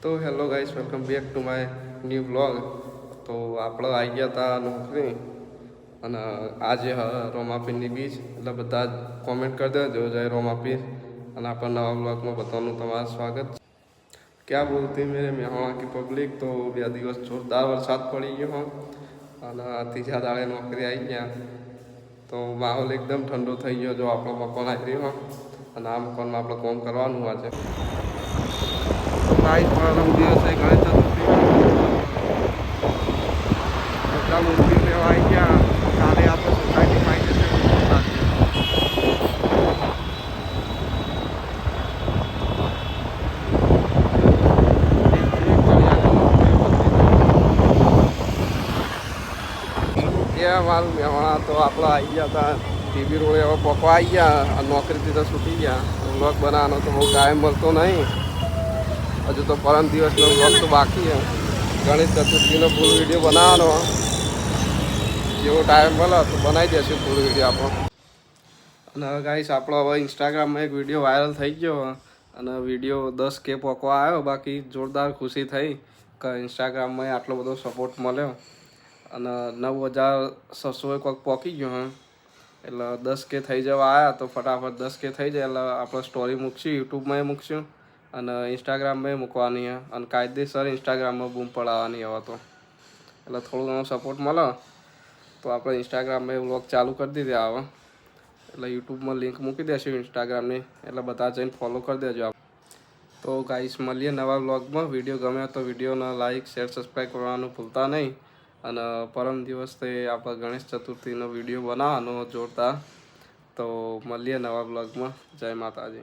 तो hello guys, welcome back to my new blog. तो આપણે આવી ગયા હતા નોકરી અને આજે રોમાપીરની બીચ, એટલે બધા જ કોમેન્ટ કરી દેજો જય રોમાપીર અને આપણા નવા બ્લોગમાં બધાનું તમારું સ્વાગત છે। क्या बोलती मेरे यहाँ की पब्लिक। तो બે દિવસ જોરદાર વરસાદ પડી ગયો અને ત્રીજા દાડે નોકરી આવી ગયા તો માહોલ એકદમ ઠંડો થઈ ગયો। જો આપણો મકાન આવી રહ્યો અને આ મકાનમાં આપણે કામ કરવાનું આજે। गाइस परम दिवस है गणेश चतुर्थी બધા મૂર્તિ લેવા આવી ગયા। કાલે આપણે સોસાયટીમાં આવી જશે મારું મેવાણા। તો આપણે આવી ગયા હતા ટીવી રોડે, હવે પકવા આવી ગયા, નોકરીથી તો છૂટી ગયા। વ્લોગ બનાવવાનો તો બહુ ટાઈમ મળતો નહીં, હજુ તો પરમ દિવસનો વ્લોગ તો બાકી છે। ગણેશ ચતુર્થીનો ફૂલ વિડીયો બનાવવાનો, જેવો ટાઈમ મળે તો બનાવી દેશું ફૂલ વિડીયો આપણો। અને હવે ગાઈસ આપણો હવે ઇન્સ્ટાગ્રામમાં એક વિડીયો વાયરલ થઈ ગયો અને વિડીયો 10K પહોંચવા આવ્યો। બાકી જોરદાર ખુશી થઈ કે ઇન્સ્ટાગ્રામમાં આટલો બધો સપોર્ટ મળ્યો અને 9600 કોઈક પહોંચી ગયો એટલે 10K થઈ જવા આવ્યા। તો ફટાફટ 10K થઈ જાય એટલે આપણે સ્ટોરી મૂકશું, યુટ્યુબમાં મૂકશું અને ઇન્સ્ટાગ્રામમાં મૂકવાની અને કાયદેસર ઇન્સ્ટાગ્રામમાં બૂમ પડાવવાની હવે તો। એટલે થોડું ઘણો સપોર્ટ મળે તો આપણે ઇન્સ્ટાગ્રામમાં વ્લોગ ચાલુ કરી દીધી આવે, એટલે યુટ્યુબમાં લિંક મૂકી દેશું ઇન્સ્ટાગ્રામની, એટલે બધા જઈને ફોલો કરી દેજો આપ। તો ગાઈસ મળીએ નવા વ્લોગમાં। વિડીયો ગમે તો વિડીયોને લાઇક શેર સબસ્ક્રાઈબ કરવાનું ભૂલતા નહીં અને પરમ દિવસે આપણે ગણેશ ચતુર્થીનો વિડીયો બનાવવાનો જોરદાર। તો મળીએ નવા વ્લોગમાં। જય માતાજી।